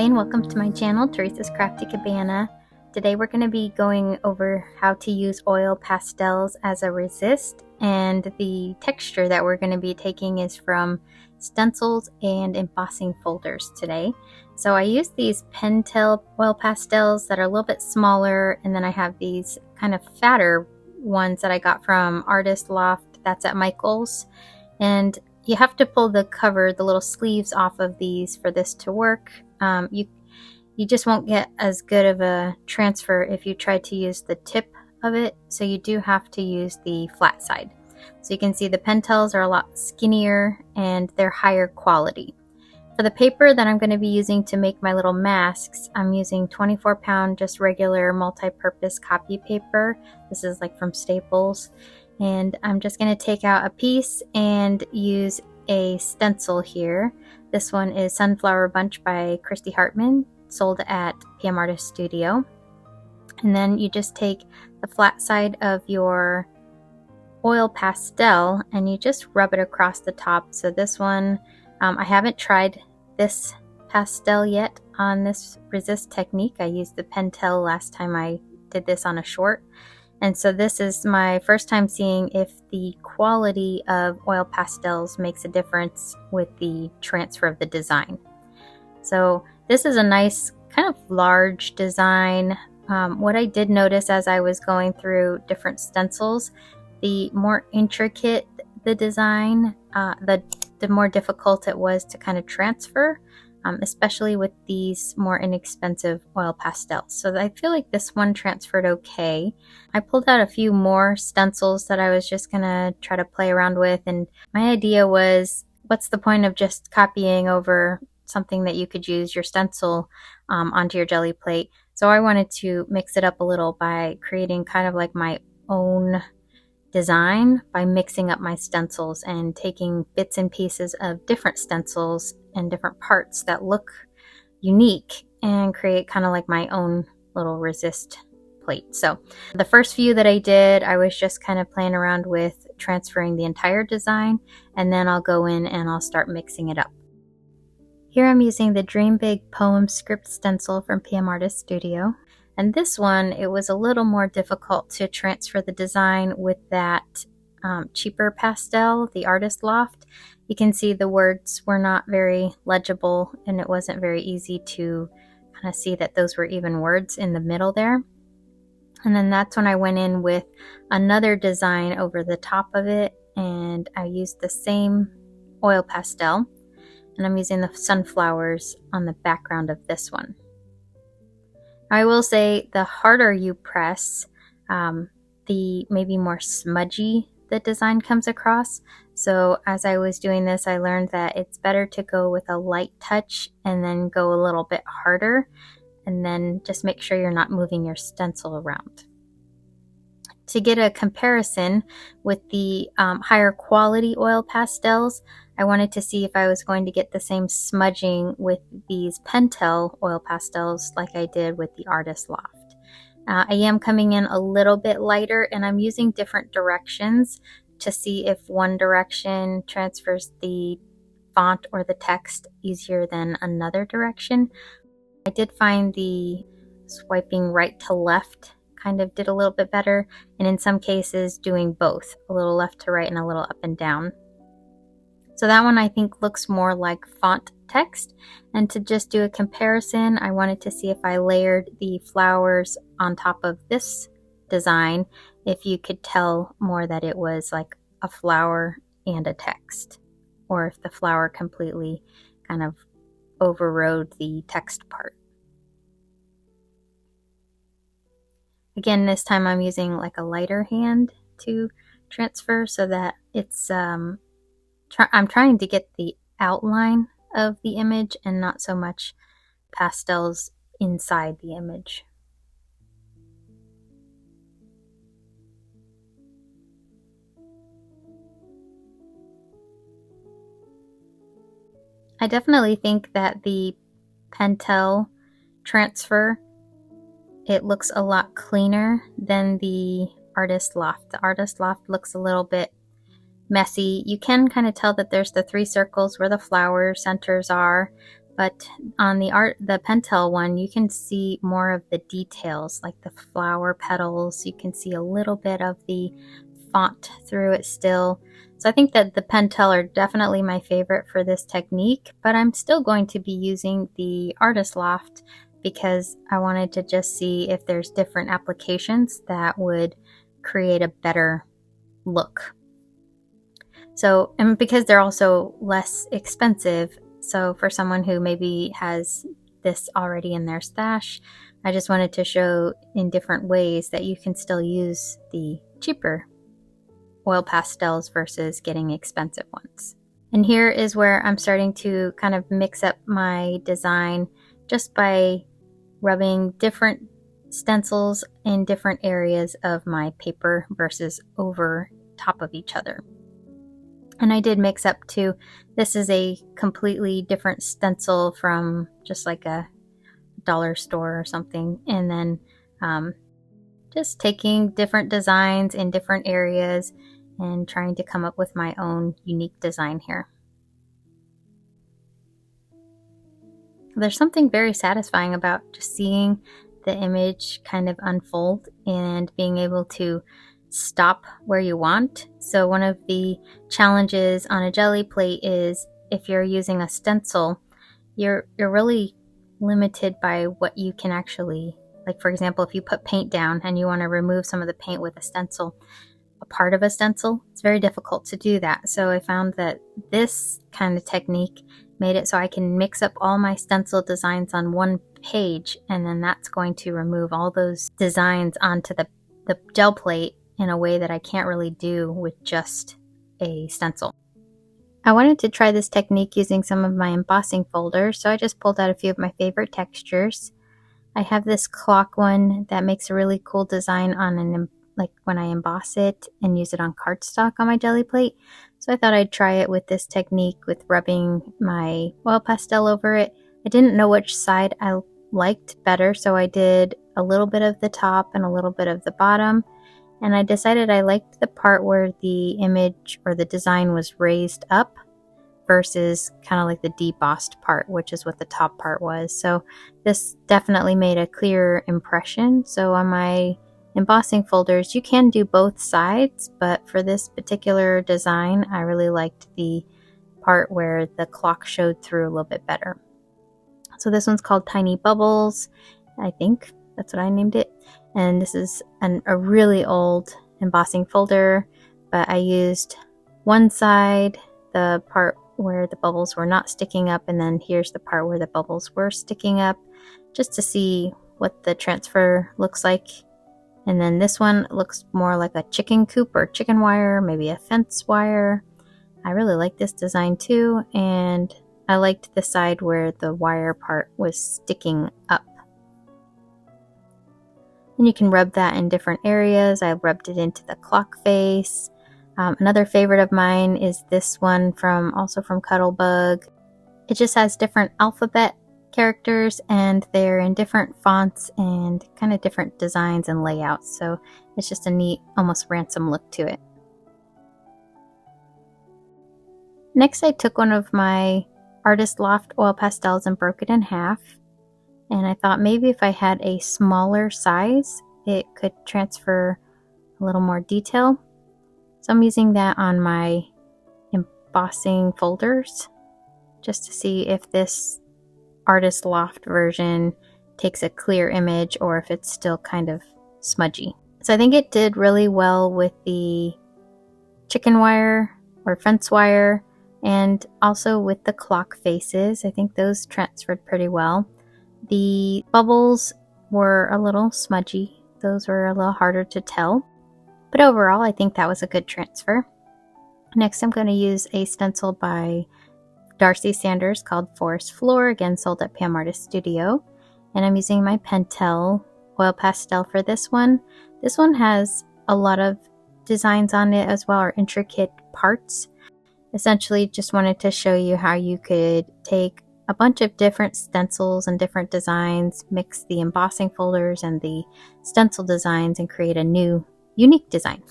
Hi and welcome to my channel, Teresa's Crafty Cabana. Today we're going to be going over how to use oil pastels as a resist, and the texture that we're going to be taking is from Stencils and Embossing Folders today. So I use these Pentel oil pastels that are a little bit smaller, and then I have these kind of fatter ones that I got from Artist Loft, that's at Michael's. And you have to pull the cover, the little sleeves off of these for this to work. You just won't get as good of a transfer if you try to use the tip of it, so you do have to use the flat side. So you can see the Pentels are a lot skinnier and they're higher quality. For the paper that I'm going to be using to make my little masks, I'm using 24-pound just regular multi-purpose copy paper. This is like from Staples. And I'm just going to take out a piece and use a stencil here. This one is Sunflower Bunch by Christy Hartman, sold at PM Artist Studio. And then you just take the flat side of your oil pastel and you just rub it across the top. So this one, I haven't tried this pastel yet on this resist technique. I used the Pentel last time I did this on a short. And so this is my first time seeing if the quality of oil pastels makes a difference with the transfer of the design. So this is a nice kind of large design. What I did notice as I was going through different stencils, the more intricate the design, the more difficult it was to kind of transfer. Especially with these more inexpensive oil pastels. So I feel like this one transferred okay. I pulled out a few more stencils that I was just gonna try to play around with, and my idea was, what's the point of just copying over something that you could use your stencil onto your Gelli plate? So I wanted to mix it up a little by creating kind of like my own design by mixing up my stencils and taking bits and pieces of different stencils and different parts that look unique and create kind of like my own little resist plate. So the first few that I did, I was just kind of playing around with transferring the entire design, and then I'll go in and I'll start mixing it up. Here I'm using the Dream Big Poem Script stencil from PM Artist Studio. And this one, it was a little more difficult to transfer the design with that cheaper pastel, the Artist Loft. You can see the words were not very legible, and it wasn't very easy to kind of see that those were even words in the middle there. And then that's when I went in with another design over the top of it, and I used the same oil pastel, and I'm using the sunflowers on the background of this one. I will say the harder you press, the maybe more smudgy the design comes across. So as I was doing this, I learned that it's better to go with a light touch and then go a little bit harder, and then just make sure you're not moving your stencil around. To get a comparison with the higher quality oil pastels, I wanted to see if I was going to get the same smudging with these Pentel oil pastels like I did with the Artist Loft. I am coming in a little bit lighter, and I'm using different directions to see if one direction transfers the font or the text easier than another direction. I did find the swiping right to left kind of did a little bit better, and in some cases doing both, a little left to right and a little up and down. So that one I think looks more like font text. And to just do a comparison, I wanted to see if I layered the flowers on top of this design, if you could tell more that it was like a flower and a text, or if the flower completely kind of overrode the text part. Again, this time I'm using like a lighter hand to transfer so that it's I'm trying to get the outline of the image and not so much pastels inside the image. I definitely think that the Pentel transfer, it looks a lot cleaner than the Artist Loft. The Artist Loft looks a little bit messy. You can kind of tell that there's the 3 circles where the flower centers are, But on the Pentel one, you can see more of the details, like the flower petals. You can see a little bit of the font through it still. So I think that the Pentel are definitely my favorite for this technique, but I'm still going to be using the Artist Loft because I wanted to just see if there's different applications that would create a better look. So, and because they're also less expensive, so for someone who maybe has this already in their stash, I just wanted to show in different ways that you can still use the cheaper oil pastels versus getting expensive ones. And here is where I'm starting to kind of mix up my design just by rubbing different stencils in different areas of my paper versus over top of each other. And I did mix up too. This is a completely different stencil from just like a dollar store or something. And then just taking different designs in different areas and trying to come up with my own unique design here. There's something very satisfying about just seeing the image kind of unfold and being able to stop where you want. So one of the challenges on a Gelli plate is if you're using a stencil, you're really limited by what you can actually, like for example, if you put paint down and you want to remove some of the paint with a stencil, a part of a stencil, it's very difficult to do that. So I found that this kind of technique made it so I can mix up all my stencil designs on one page, and then that's going to remove all those designs onto the gel plate in a way that I can't really do with just a stencil. I wanted to try this technique using some of my embossing folders, so I just pulled out a few of my favorite textures. I have this clock one that makes a really cool design on like when I emboss it and use it on cardstock on my Gelli plate. So I thought I'd try it with this technique with rubbing my oil pastel over it. I didn't know which side I liked better, so I did a little bit of the top and a little bit of the bottom. And I decided I liked the part where the image or the design was raised up versus kind of like the debossed part, which is what the top part was. So this definitely made a clearer impression. So on my embossing folders, you can do both sides, but for this particular design, I really liked the part where the clock showed through a little bit better. So this one's called Tiny Bubbles. I think that's what I named it. And this is a really old embossing folder, but I used one side, the part where the bubbles were not sticking up, and then here's the part where the bubbles were sticking up, just to see what the transfer looks like. And then this one looks more like a chicken coop or chicken wire, maybe a fence wire. I really like this design too, and I liked the side where the wire part was sticking up. And you can rub that in different areas. I rubbed it into the clock face. Another favorite of mine is this one also from Cuttlebug. It just has different alphabet characters, and they're in different fonts and kind of different designs and layouts. So it's just a neat, almost ransom look to it. Next, I took one of my Artist Loft oil pastels and broke it in half. And I thought maybe if I had a smaller size, it could transfer a little more detail. So I'm using that on my embossing folders just to see if this Artist Loft version takes a clear image or if it's still kind of smudgy. So I think it did really well with the chicken wire or fence wire, and also with the clock faces. I think those transferred pretty well. The bubbles were a little smudgy. Those were a little harder to tell. But overall, I think that was a good transfer. Next, I'm going to use a stencil by Darcy Sanders called Forest Floor, again sold at Pam Artist Studio. And I'm using my Pentel oil pastel for this one. This one has a lot of designs on it as well, or intricate parts. Essentially, just wanted to show you how you could take a bunch of different stencils and different designs, mix the embossing folders and the stencil designs, and create a new, unique design.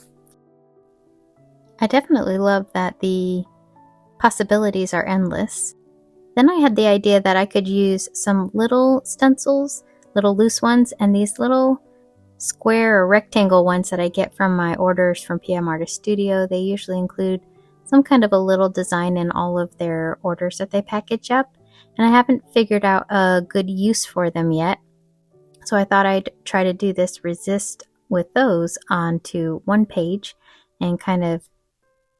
I definitely love that the possibilities are endless. Then I had the idea that I could use some little stencils, little loose ones, and these little square or rectangle ones that I get from my orders from PM Artist Studio. They usually include some kind of a little design in all of their orders that they package up, and I haven't figured out a good use for them yet. So I thought I'd try to do this resist with those onto one page and kind of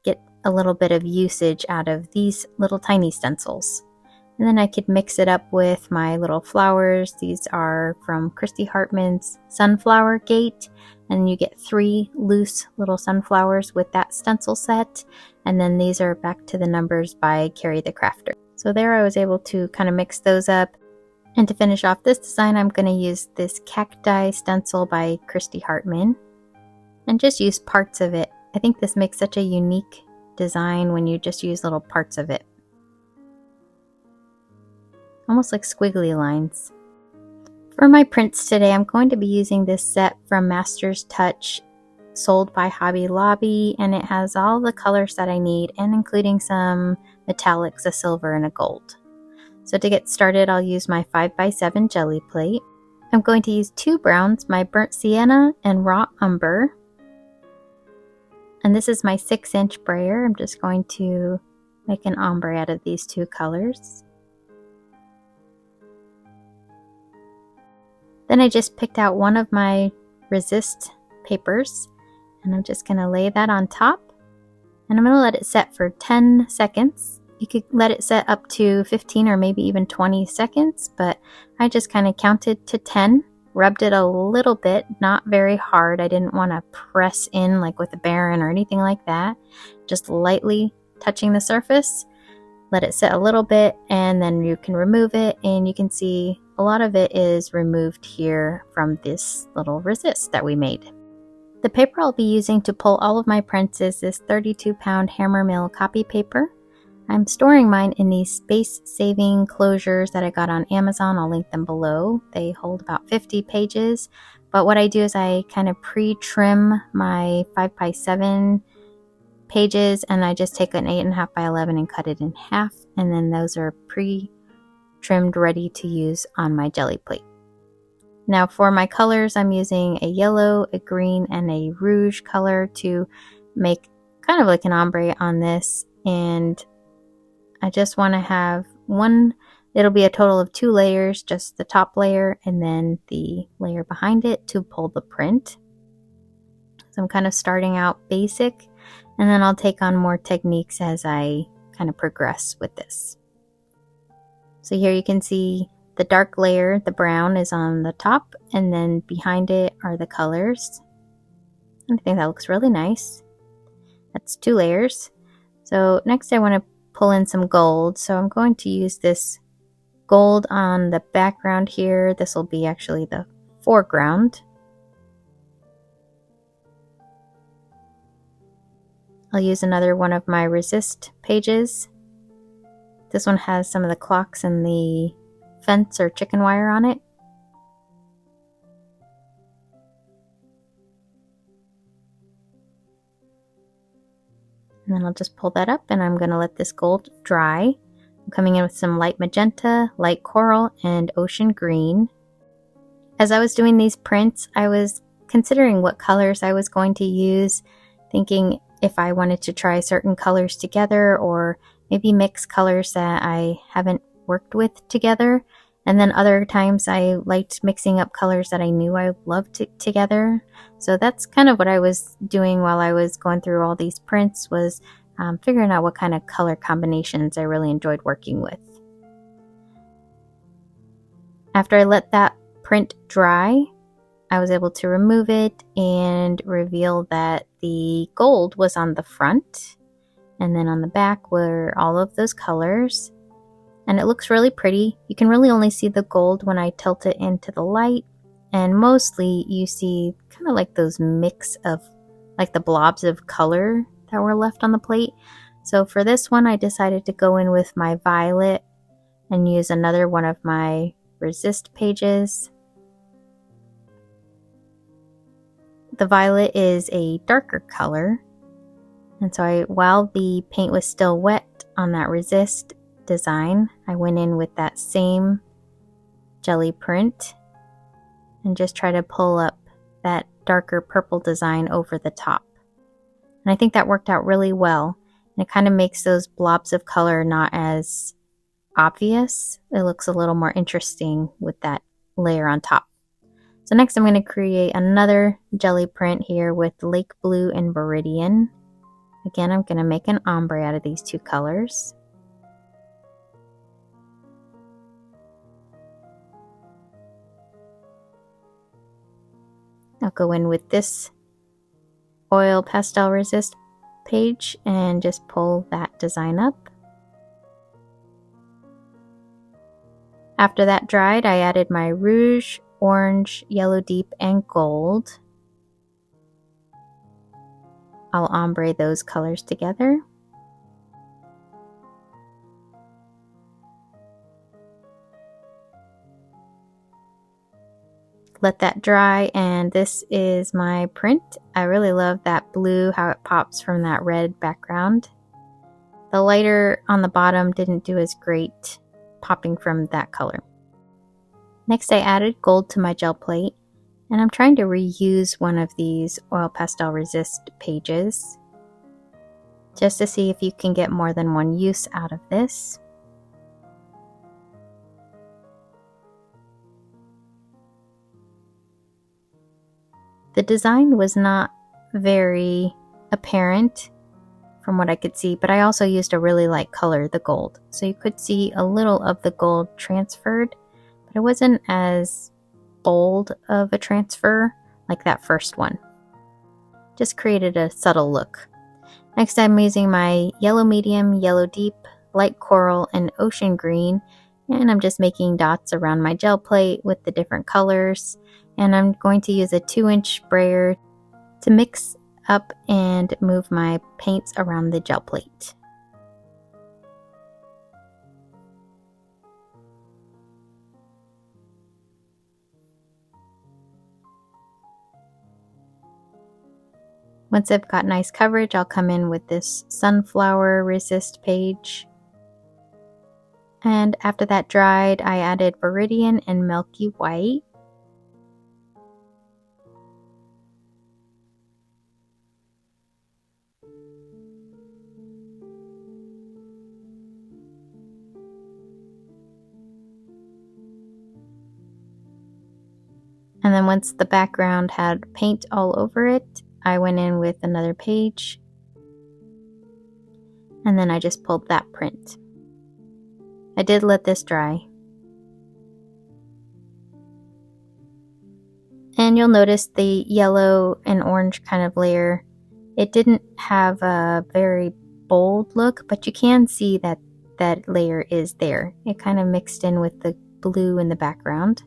get a little bit of usage out of these little tiny stencils. And then I could mix it up with my little flowers. These are from Christy Hartman's Sunflower Gate, and you get 3 loose little sunflowers with that stencil set. And then these are Back to the Numbers by Carrie the Crafter. So there I was able to kind of mix those up. And to finish off this design, I'm going to use this Cacti stencil by Christy Hartman and just use parts of it. I think this makes such a unique design when you just use little parts of it. Almost like squiggly lines. For my prints today, I'm going to be using this set from Master's Touch, sold by Hobby Lobby, and it has all the colors that I need, and including some metallics, a silver and a gold. So to get started, I'll use my 5x7 jelly plate. I'm going to use 2 browns, my Burnt Sienna and Raw Umber. And this is my 6-inch brayer. I'm just going to make an ombre out of these 2 colors. Then I just picked out one of my resist papers, and I'm just going to lay that on top, and I'm going to let it set for 10 seconds. You could let it set up to 15 or maybe even 20 seconds, but I just kind of counted to 10, rubbed it a little bit, not very hard. I didn't want to press in like with a Baron or anything like that, just lightly touching the surface. Let it set a little bit, and then you can remove it, and you can see a lot of it is removed here from this little resist that we made. The paper I'll be using to pull all of my prints is this 32-pound Hammermill copy paper. I'm storing mine in these space-saving closures that I got on Amazon. I'll link them below. They hold about 50 pages, but what I do is I kind of pre-trim my 5x7 pages, and I just take an 8.5 by 11 and cut it in half, and then those are pre-trimmed, ready to use on my jelly plate. Now for my colors, I'm using a yellow, a green, and a rouge color to make kind of like an ombre on this, and I just want to have one. It'll be a total of 2 layers, just the top layer and then the layer behind it to pull the print. So I'm kind of starting out basic, and then I'll take on more techniques as I kind of progress with this. So here you can see the dark layer, the brown, is on the top, and then behind it are the colors. And I think that looks really nice. That's 2 layers. So next I want to pull in some gold. So I'm going to use this gold on the background here. This will be actually the foreground. I'll use another one of my resist pages. This one has some of the clocks and the fence or chicken wire on it. And then I'll just pull that up, and I'm going to let this gold dry. I'm coming in with some light magenta, light coral, and ocean green. As I was doing these prints, I was considering what colors I was going to use, thinking if I wanted to try certain colors together or maybe mix colors that I haven't worked with together. And then other times I liked mixing up colors that I knew I loved together. So that's kind of what I was doing while I was going through all these prints, was figuring out what kind of color combinations I really enjoyed working with. After I let that print dry, I was able to remove it and reveal that the gold was on the front, and then on the back were all of those colors. And it looks really pretty. You can really only see the gold when I tilt it into the light, and mostly you see kind of like those mix of like the blobs of color that were left on the plate. So for this one, I decided to go in with my violet and use another one of my resist pages. The violet is a darker color, and so while the paint was still wet on that resist, design, I went in with that same Gelli print and just try to pull up that darker purple design over the top. And I think that worked out really well. And it kind of makes those blobs of color not as obvious. It looks a little more interesting with that layer on top. So next I'm going to create another Gelli print here with Lake Blue and Viridian. Again, I'm going to make an ombre out of these two colors. I'll go in with this Oil Pastel Resist page and just pull that design up. After that dried, I added my rouge, orange, yellow deep, and gold. I'll ombre those colors together. Let that dry, and this is my print. I really love that blue, how it pops from that red background. The lighter on the bottom didn't do as great popping from that color. Next I added gold to my gel plate, and I'm trying to reuse one of these Oil Pastel Resist pages just to see if you can get more than one use out of this. The design was not very apparent from what I could see, but I also used a really light color, the gold. So you could see a little of the gold transferred, but it wasn't as bold of a transfer like that first one. Just created a subtle look. Next I'm using my yellow medium, yellow deep, light coral, and ocean green, and I'm just making dots around my gel plate with the different colors. And I'm going to use a 2-inch sprayer to mix up and move my paints around the gel plate. Once I've got nice coverage, I'll come in with this sunflower resist page. And after that dried, I added Viridian and Milky White. And then once the background had paint all over it, I went in with another page. And then I just pulled that print. I did let this dry. And you'll notice the yellow and orange kind of layer, it didn't have a very bold look, but you can see that that layer is there. It kind of mixed in with the blue in the background,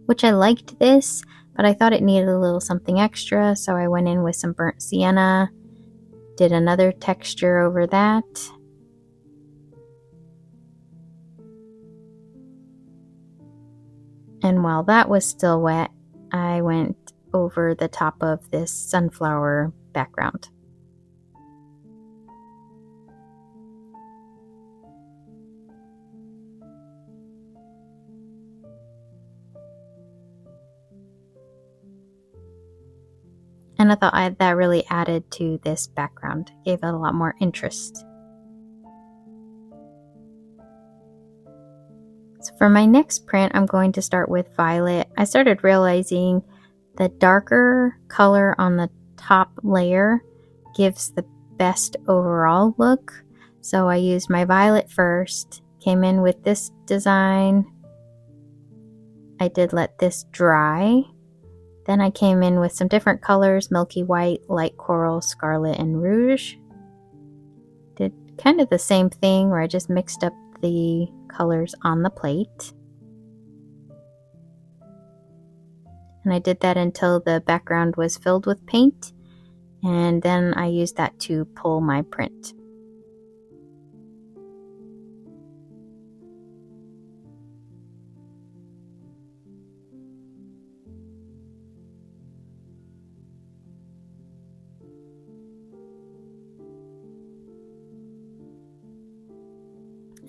which I liked this, but I thought it needed a little something extra, so I went in with some burnt sienna, did another texture over that. And while that was still wet, I went over the top of this sunflower background. And I thought that really added to this background, gave it a lot more interest. So for my next print, I'm going to start with violet. I started realizing the darker color on the top layer gives the best overall look. So I used my violet first, came in with this design. I did let this dry. Then I came in with some different colors, milky white, light coral, scarlet, and rouge. Did kind of the same thing where I just mixed up the colors on the plate. And I did that until the background was filled with paint, and then I used that to pull my print.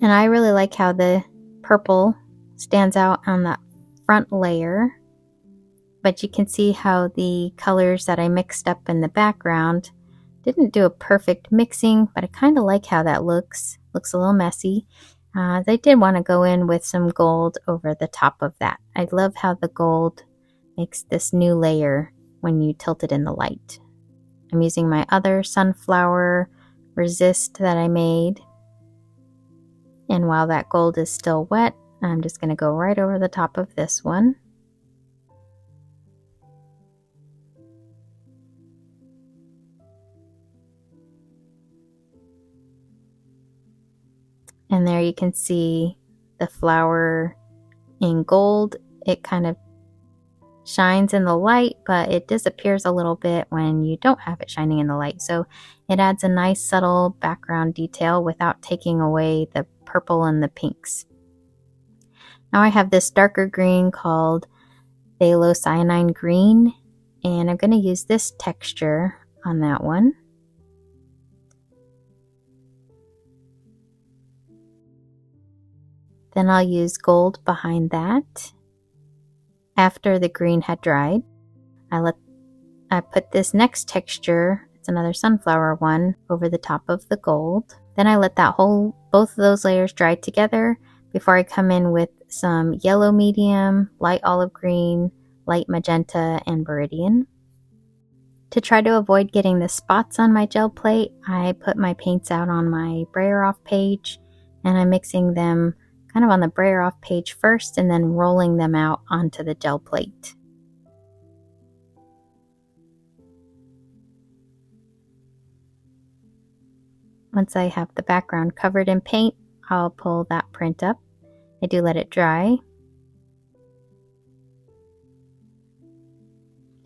And I really like how the purple stands out on that front layer. But you can see how the colors that I mixed up in the background didn't do a perfect mixing, but I kind of like how that looks. Looks a little messy. They did want to go in with some gold over the top of that. I love how the gold makes this new layer when you tilt it in the light. I'm using my other sunflower resist that I made. And while that gold is still wet, I'm just going to go right over the top of this one. And there you can see the flower in gold. It kind of shines in the light, but it disappears a little bit when you don't have it shining in the light. So it adds a nice subtle background detail without taking away the purple and the pinks. Now I have this darker green called Phthalocyanine green, and I'm going to use this texture on that one. Then I'll use gold behind that. After the green had dried, I put this next texture, it's another sunflower one, over the top of the gold. Then I let both of those layers dry together before I come in with some yellow medium, light olive green, light magenta, and viridian. To try to avoid getting the spots on my gel plate, I put my paints out on my brayer off page, and I'm mixing them kind of on the brayer off page first and then rolling them out onto the gel plate. Once I have the background covered in paint, I'll pull that print up. I do let it dry.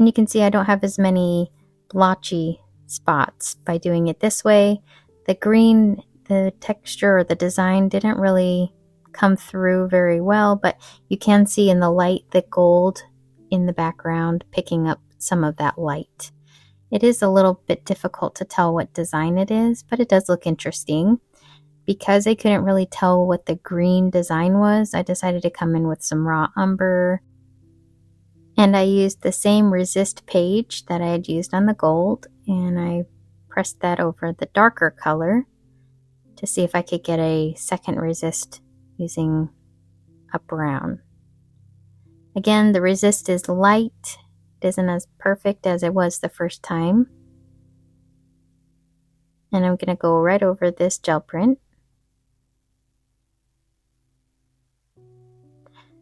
And you can see I don't have as many blotchy spots by doing it this way. The green, the texture or the design didn't really come through very well, but you can see in the light the gold in the background picking up some of that light. It is a little bit difficult to tell what design it is, but it does look interesting. Because I couldn't really tell what the green design was, I decided to come in with some raw umber. And I used the same resist page that I had used on the gold, and I pressed that over the darker color to see if I could get a second resist using a brown. Again, the resist is light. It isn't as perfect as it was the first time. And I'm going to go right over this gel print.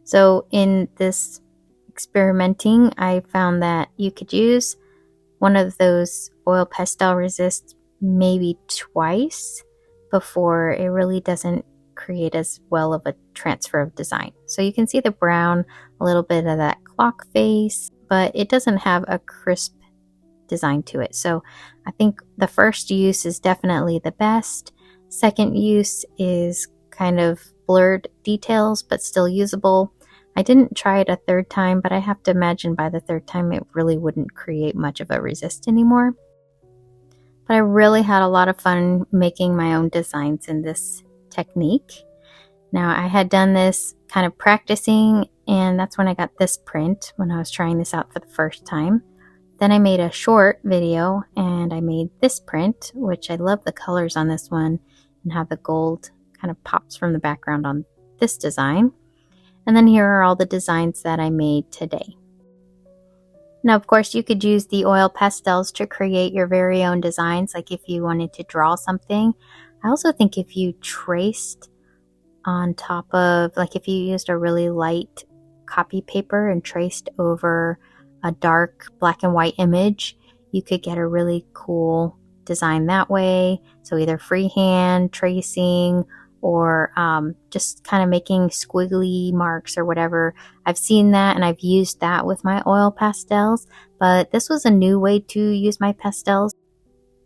So in this experimenting, I found that you could use one of those oil pastel resists maybe twice before it really doesn't create as well of a transfer of design. So you can see the brown, a little bit of that clock face, but it doesn't have a crisp design to it. So I think the first use is definitely the best. Second use is kind of blurred details, but still usable. I didn't try it a third time, but I have to imagine by the third time it really wouldn't create much of a resist anymore. But I really had a lot of fun making my own designs in this technique. Now I had done this kind of practicing, and that's when I got this print when I was trying this out for the first time. Then I made a short video and I made this print, which I love the colors on this one and how the gold kind of pops from the background on this design. And then here are all the designs that I made today. Now, of course, you could use the oil pastels to create your very own designs, like if you wanted to draw something. I also think if you traced on top of, like if you used a really light copy paper and traced over a dark black and white image, you could get a really cool design that way. So either freehand tracing or just kind of making squiggly marks or whatever. I've seen that and I've used that with my oil pastels, but this was a new way to use my pastels.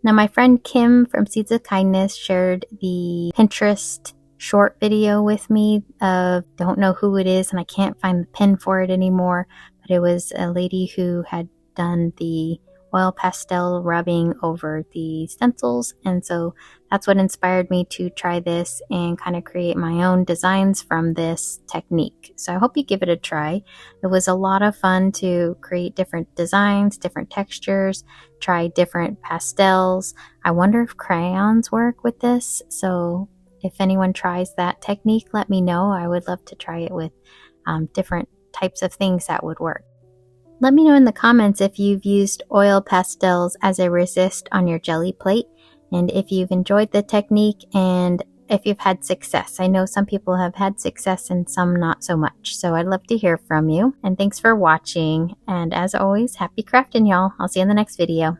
Now my friend Kim from Seeds of Kindness shared the Pinterest short video with me of, don't know who it is and I can't find the pin for it anymore, but it was a lady who had done the oil pastel rubbing over the stencils, and so that's what inspired me to try this and kind of create my own designs from this technique. So I hope you give it a try. It was a lot of fun to create different designs, different textures, try different pastels. I wonder if crayons work with this, so if anyone tries that technique, let me know. I would love to try it with different types of things that would work. Let me know in the comments if you've used oil pastels as a resist on your jelly plate, and if you've enjoyed the technique and if you've had success. I know some people have had success and some not so much, so I'd love to hear from you. And thanks for watching, and as always, happy crafting, y'all. I'll see you in the next video.